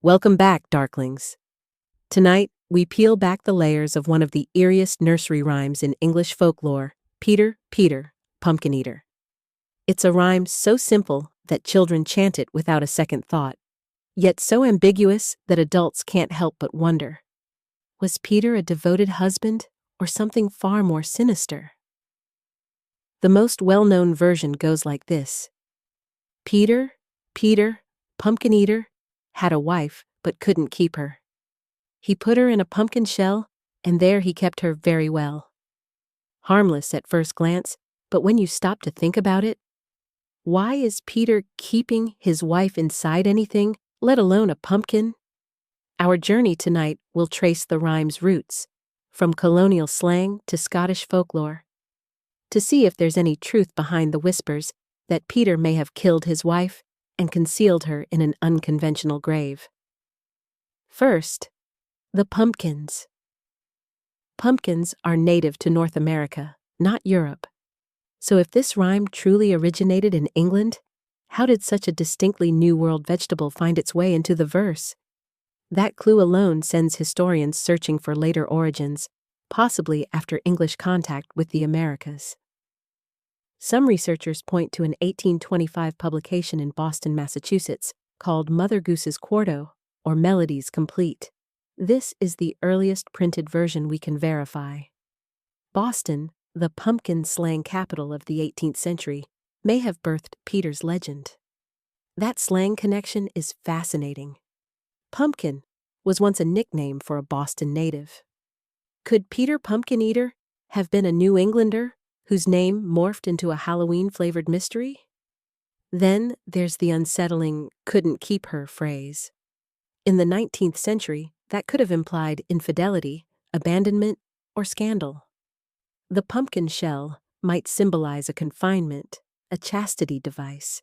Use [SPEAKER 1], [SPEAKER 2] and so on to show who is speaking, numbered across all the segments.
[SPEAKER 1] Welcome back, Darklings. Tonight, we peel back the layers of one of the eeriest nursery rhymes in English folklore, Peter, Peter, Pumpkin Eater. It's a rhyme so simple that children chant it without a second thought, yet so ambiguous that adults can't help but wonder. Was Peter a devoted husband or something far more sinister? The most well-known version goes like this. Peter, Peter, Pumpkin Eater, had a wife but couldn't keep her. He put her in a pumpkin shell, and there he kept her very well. Harmless at first glance, but when you stop to think about it, why is Peter keeping his wife inside anything, let alone a pumpkin? Our journey tonight will trace the rhyme's roots, from colonial slang to Scottish folklore, to see if there's any truth behind the whispers that Peter may have killed his wife and concealed her in an unconventional grave. First, the pumpkins. Pumpkins are native to North America, not Europe. So if this rhyme truly originated in England, how did such a distinctly New World vegetable find its way into the verse? That clue alone sends historians searching for later origins, possibly after English contact with the Americas. Some researchers point to an 1825 publication in Boston, Massachusetts, called Mother Goose's Quarto, or Melodies Complete. This is the earliest printed version we can verify. Boston, the pumpkin slang capital of the 18th century, may have birthed Peter's legend. That slang connection is fascinating. Pumpkin was once a nickname for a Boston native. Could Peter Pumpkin Eater have been a New Englander whose name morphed into a Halloween-flavored mystery? Then there's the unsettling "couldn't keep her" phrase. In the 19th century, that could have implied infidelity, abandonment, or scandal. The pumpkin shell might symbolize a confinement, a chastity device,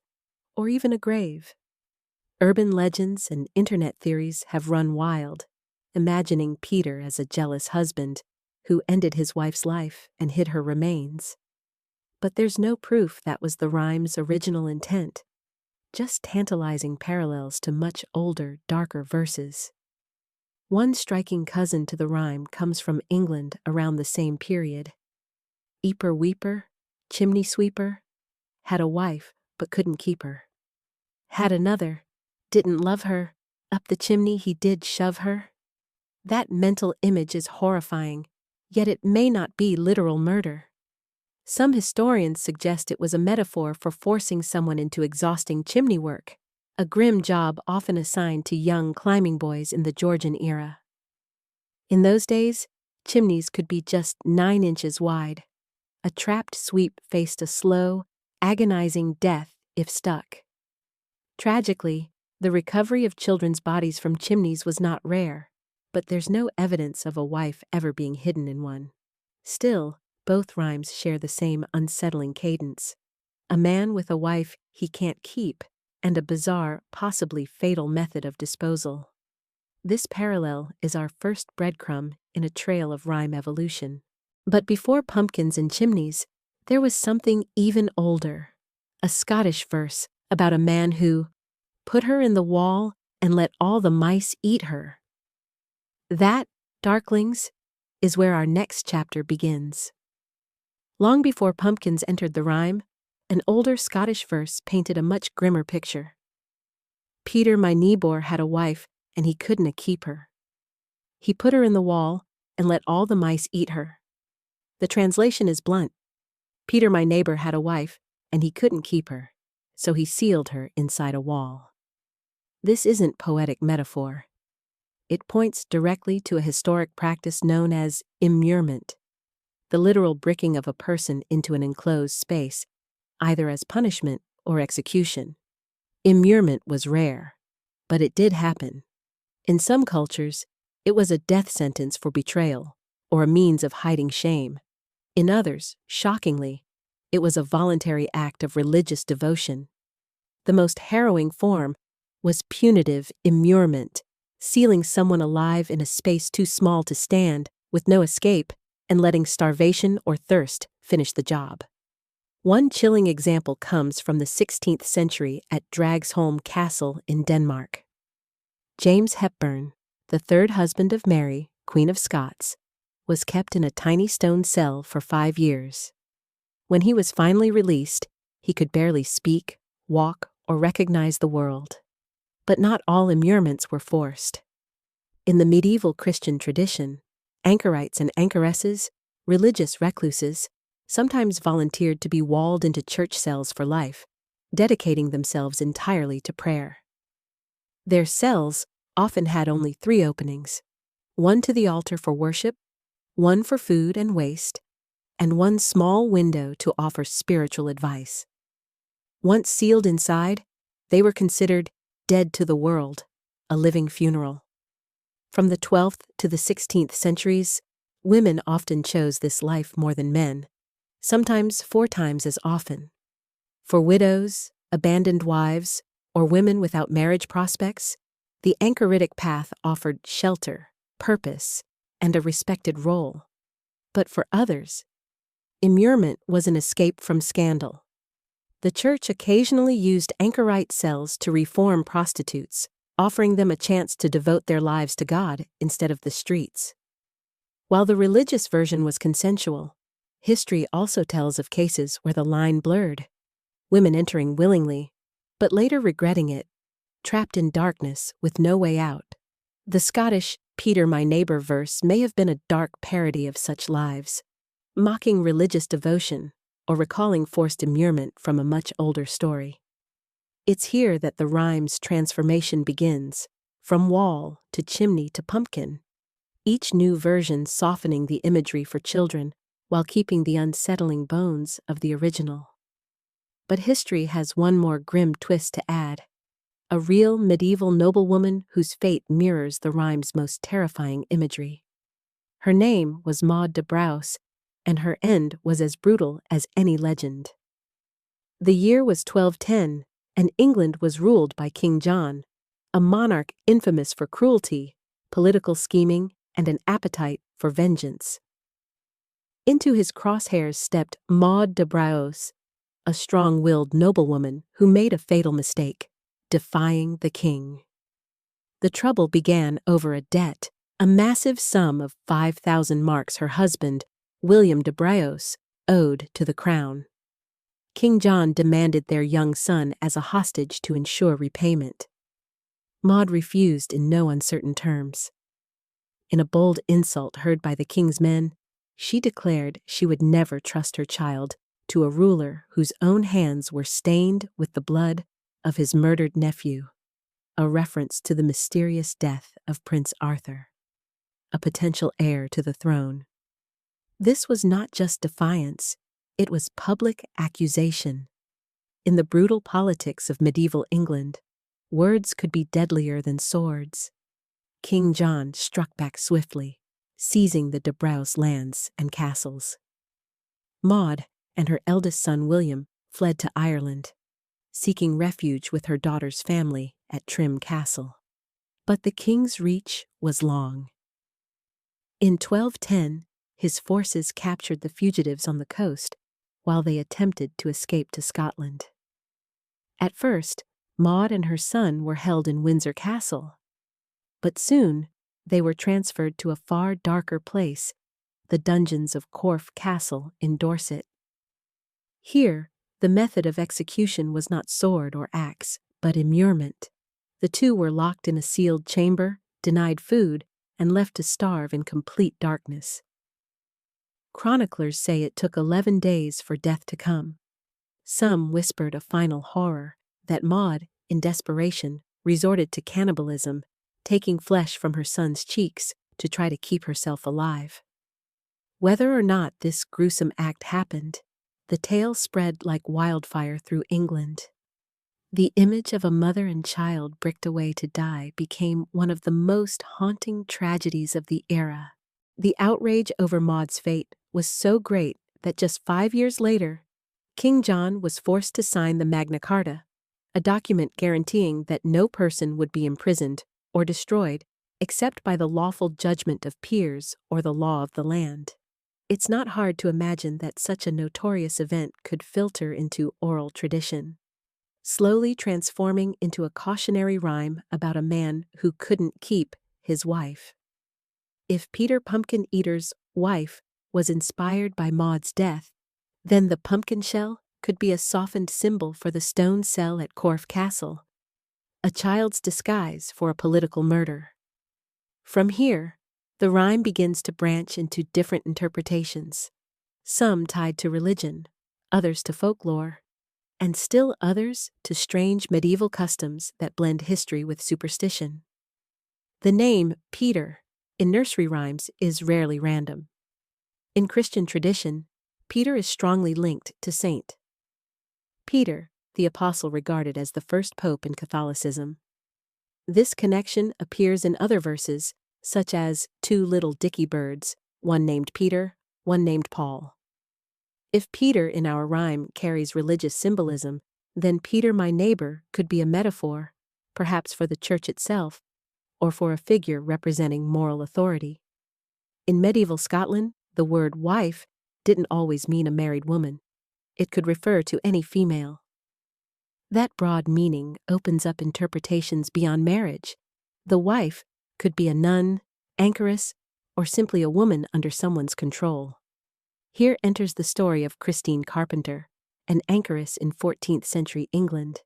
[SPEAKER 1] or even a grave. Urban legends and internet theories have run wild, imagining Peter as a jealous husband who ended his wife's life and hid her remains. But there's no proof that was the rhyme's original intent, just tantalizing parallels to much older, darker verses. One striking cousin to the rhyme comes from England around the same period. Eeper Weeper, chimney sweeper, had a wife but couldn't keep her. Had another, didn't love her, up the chimney he did shove her. That mental image is horrifying, yet it may not be literal murder. Some historians suggest it was a metaphor for forcing someone into exhausting chimney work, a grim job often assigned to young climbing boys in the Georgian era. In those days, chimneys could be just 9 inches wide. A trapped sweep faced a slow, agonizing death if stuck. Tragically, the recovery of children's bodies from chimneys was not rare, but there's no evidence of a wife ever being hidden in one. Still, both rhymes share the same unsettling cadence. A man with a wife he can't keep, and a bizarre, possibly fatal method of disposal. This parallel is our first breadcrumb in a trail of rhyme evolution. But before pumpkins and chimneys, there was something even older. A Scottish verse about a man who put her in the wall and let all the mice eat her. That, Darklings, is where our next chapter begins. Long before pumpkins entered the rhyme, an older Scottish verse painted a much grimmer picture. Peter my neighbour had a wife, and he couldna keep her. He put her in the wall, and let all the mice eat her. The translation is blunt. Peter my neighbor had a wife, and he couldn't keep her, so he sealed her inside a wall. This isn't poetic metaphor. It points directly to a historic practice known as immurement, the literal bricking of a person into an enclosed space, either as punishment or execution. Immurement was rare, but it did happen. In some cultures, it was a death sentence for betrayal, or a means of hiding shame. In others, shockingly, it was a voluntary act of religious devotion. The most harrowing form was punitive immurement, sealing someone alive in a space too small to stand, with no escape, and letting starvation or thirst finish the job. One chilling example comes from the 16th century at Dragsholm Castle in Denmark. James Hepburn, the third husband of Mary, Queen of Scots, was kept in a tiny stone cell for 5 years. When he was finally released, he could barely speak, walk, or recognize the world. But not all immurements were forced. In the medieval Christian tradition, anchorites and anchoresses, religious recluses, sometimes volunteered to be walled into church cells for life, dedicating themselves entirely to prayer. Their cells often had only 3 openings: one to the altar for worship, one for food and waste, and one small window to offer spiritual advice. Once sealed inside, they were considered dead to the world, a living funeral. From the 12th to the 16th centuries, women often chose this life more than men, sometimes 4 times as often. For widows, abandoned wives, or women without marriage prospects, the anchoritic path offered shelter, purpose, and a respected role. But for others, immurement was an escape from scandal. The church occasionally used anchorite cells to reform prostitutes, offering them a chance to devote their lives to God instead of the streets. While the religious version was consensual, history also tells of cases where the line blurred, women entering willingly, but later regretting it, trapped in darkness with no way out. The Scottish "Peter, my neighbor" verse may have been a dark parody of such lives, mocking religious devotion or recalling forced immurement from a much older story. It's here that the rhyme's transformation begins, from wall to chimney to pumpkin, each new version softening the imagery for children while keeping the unsettling bones of the original. But history has one more grim twist to add: a real medieval noblewoman whose fate mirrors the rhyme's most terrifying imagery. Her name was Maud de Braose, and her end was as brutal as any legend. The year was 1210, and England was ruled by King John, a monarch infamous for cruelty, political scheming, and an appetite for vengeance. Into his crosshairs stepped Maud de Braose, a strong-willed noblewoman who made a fatal mistake, defying the king. The trouble began over a debt, a massive sum of 5,000 marks her husband, William de Braose, owed to the crown. King John demanded their young son as a hostage to ensure repayment. Maud refused in no uncertain terms. In a bold insult heard by the king's men, she declared she would never trust her child to a ruler whose own hands were stained with the blood of his murdered nephew, a reference to the mysterious death of Prince Arthur, a potential heir to the throne. This was not just defiance, it was public accusation. In the brutal politics of medieval England, words could be deadlier than swords. King John struck back swiftly, seizing the de Braose lands and castles. Maud and her eldest son William fled to Ireland, seeking refuge with her daughter's family at Trim Castle. But the king's reach was long. In 1210, his forces captured the fugitives on the coast while they attempted to escape to Scotland. At first, Maud and her son were held in Windsor Castle, but soon they were transferred to a far darker place, the dungeons of Corfe Castle in Dorset. Here, the method of execution was not sword or axe, but immurement. The two were locked in a sealed chamber, denied food, and left to starve in complete darkness. Chroniclers say it took 11 days for death to come. Some whispered a final horror, that Maud, in desperation, resorted to cannibalism, taking flesh from her son's cheeks to try to keep herself alive. Whether or not this gruesome act happened, the tale spread like wildfire through England. The image of a mother and child bricked away to die became one of the most haunting tragedies of the era. The outrage over Maud's fate was so great that just 5 years later, King John was forced to sign the Magna Carta, a document guaranteeing that no person would be imprisoned or destroyed except by the lawful judgment of peers or the law of the land. It's not hard to imagine that such a notorious event could filter into oral tradition. slowly transforming into a cautionary rhyme about a man who couldn't keep his wife. If Peter Pumpkin Eater's wife was inspired by Maud's death, then the pumpkin shell could be a softened symbol for the stone cell at Corfe Castle, a child's disguise for a political murder. From here, the rhyme begins to branch into different interpretations, some tied to religion, others to folklore, and still others to strange medieval customs that blend history with superstition. The name Peter in nursery rhymes is rarely random. In Christian tradition, Peter is strongly linked to Saint Peter, the apostle regarded as the first pope in Catholicism. This connection appears in other verses, such as two little dicky birds, one named Peter, one named Paul. If Peter in our rhyme carries religious symbolism, then Peter my neighbor could be a metaphor, perhaps for the church itself, or for a figure representing moral authority. In medieval Scotland, the word wife didn't always mean a married woman. It could refer to any female. That broad meaning opens up interpretations beyond marriage. The wife could be a nun, anchoress, or simply a woman under someone's control. Here enters the story of Christine Carpenter, an anchoress in 14th century England.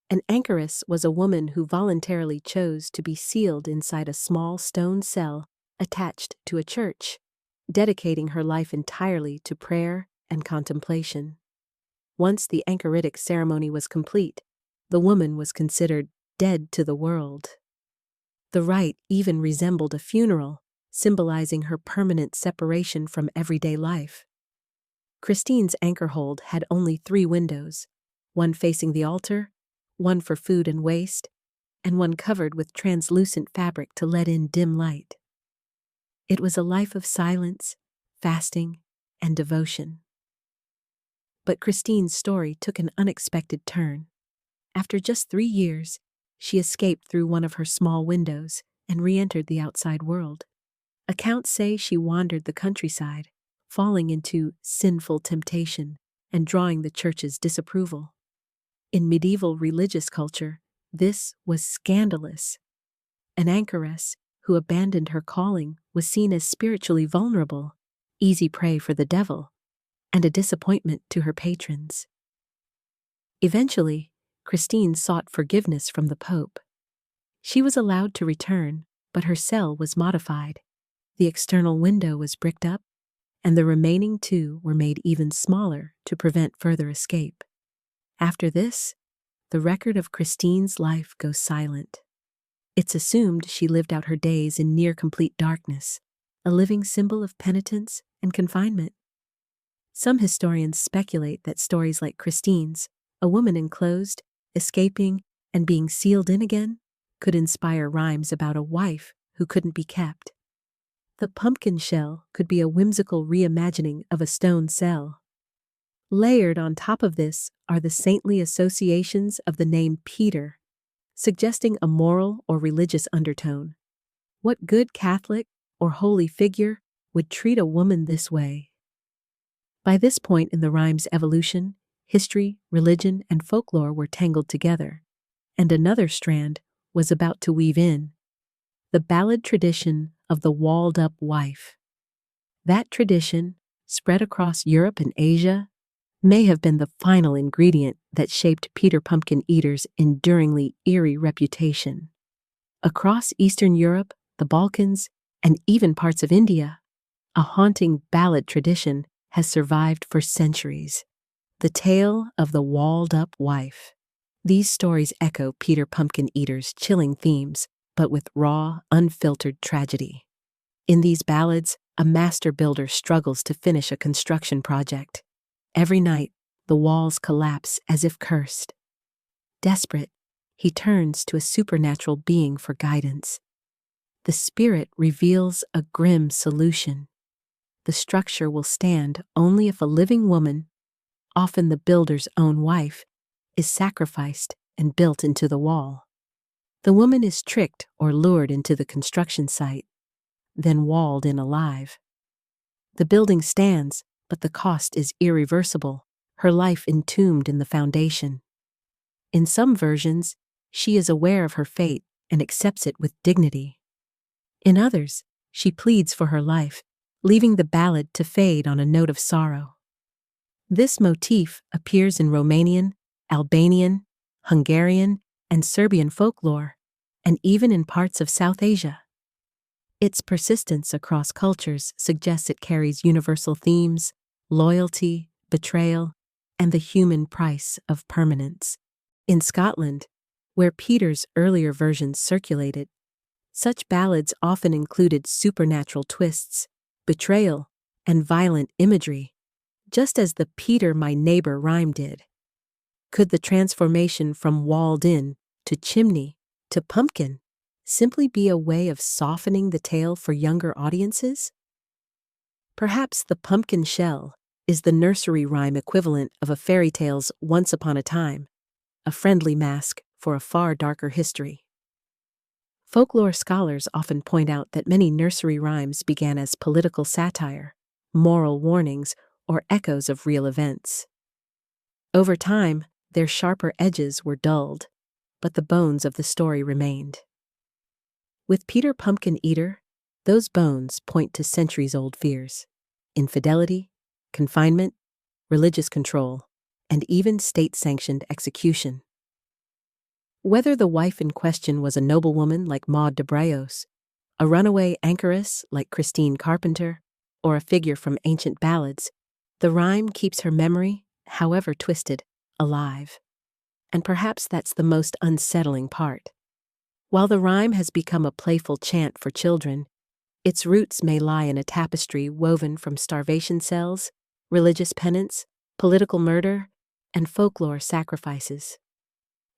[SPEAKER 1] An anchoress was a woman who voluntarily chose to be sealed inside a small stone cell attached to a church, dedicating her life entirely to prayer and contemplation. Once the anchoritic ceremony was complete, the woman was considered dead to the world. The rite even resembled a funeral, symbolizing her permanent separation from everyday life. Christine's anchorhold had only 3 windows, one facing the altar, one for food and waste, and one covered with translucent fabric to let in dim light. It was a life of silence, fasting, and devotion. But Christine's story took an unexpected turn. After just 3 years, she escaped through one of her small windows and re-entered the outside world. Accounts say she wandered the countryside, falling into sinful temptation and drawing the church's disapproval. In medieval religious culture, this was scandalous. An anchoress who abandoned her calling was seen as spiritually vulnerable, easy prey for the devil, and a disappointment to her patrons. Eventually, Christine sought forgiveness from the Pope. She was allowed to return, but her cell was modified. The external window was bricked up, and the remaining 2 were made even smaller to prevent further escape. After this, the record of Christine's life goes silent. It's assumed she lived out her days in near-complete darkness, a living symbol of penitence and confinement. Some historians speculate that stories like Christine's, a woman enclosed, escaping, and being sealed in again, could inspire rhymes about a wife who couldn't be kept. The pumpkin shell could be a whimsical reimagining of a stone cell. Layered on top of this are the saintly associations of the name Peter, suggesting a moral or religious undertone. What good Catholic or holy figure would treat a woman this way? By this point in the rhyme's evolution, history, religion, and folklore were tangled together, and another strand was about to weave in: the ballad tradition of the walled-up wife. That tradition, spread across Europe and Asia, may have been the final ingredient that shaped Peter Pumpkin Eater's enduringly eerie reputation. Across Eastern Europe, the Balkans, and even parts of India, a haunting ballad tradition has survived for centuries. The tale of the walled-up wife. These stories echo Peter Pumpkin Eater's chilling themes, but with raw, unfiltered tragedy. In these ballads, a master builder struggles to finish a construction project. Every night, the walls collapse as if cursed. Desperate, he turns to a supernatural being for guidance. The spirit reveals a grim solution. The structure will stand only if a living woman, often the builder's own wife, is sacrificed and built into the wall. The woman is tricked or lured into the construction site, then walled in alive. The building stands, but the cost is irreversible, her life entombed in the foundation. In some versions, she is aware of her fate and accepts it with dignity. In others, she pleads for her life, leaving the ballad to fade on a note of sorrow. This motif appears in Romanian, Albanian, Hungarian, and Serbian folklore, and even in parts of South Asia. Its persistence across cultures suggests it carries universal themes: loyalty, betrayal, and the human price of permanence. In Scotland, where Peter's earlier versions circulated, such ballads often included supernatural twists, betrayal, and violent imagery, just as the Peter My Neighbor rhyme did. Could the transformation from walled in to chimney to pumpkin simply be a way of softening the tale for younger audiences? Perhaps the pumpkin shell is the nursery rhyme equivalent of a fairy tale's Once Upon a Time, a friendly mask for a far darker history. Folklore scholars often point out that many nursery rhymes began as political satire, moral warnings, or echoes of real events. Over time, their sharper edges were dulled, but the bones of the story remained. With Peter Pumpkin Eater, those bones point to centuries-old fears: infidelity, confinement, religious control, and even state-sanctioned execution. Whether the wife in question was a noblewoman like Maud de Braose, a runaway anchoress like Christine Carpenter, or a figure from ancient ballads, the rhyme keeps her memory, however twisted, alive. And perhaps that's the most unsettling part. While the rhyme has become a playful chant for children, its roots may lie in a tapestry woven from starvation cells, religious penance, political murder, and folklore sacrifices.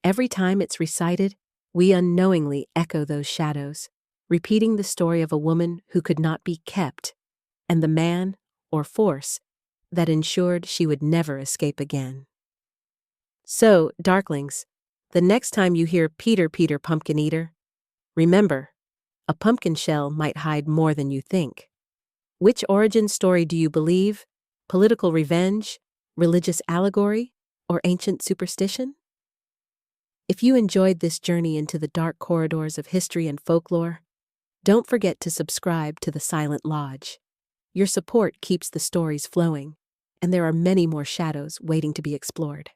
[SPEAKER 1] Every time it's recited, we unknowingly echo those shadows, repeating the story of a woman who could not be kept, and the man, or force, that ensured she would never escape again. So, Darklings, the next time you hear Peter, Peter, Pumpkin Eater, remember, a pumpkin shell might hide more than you think. Which origin story do you believe? Political revenge, religious allegory, or ancient superstition? If you enjoyed this journey into the dark corridors of history and folklore, don't forget to subscribe to the Silent Lodge. Your support keeps the stories flowing, and there are many more shadows waiting to be explored.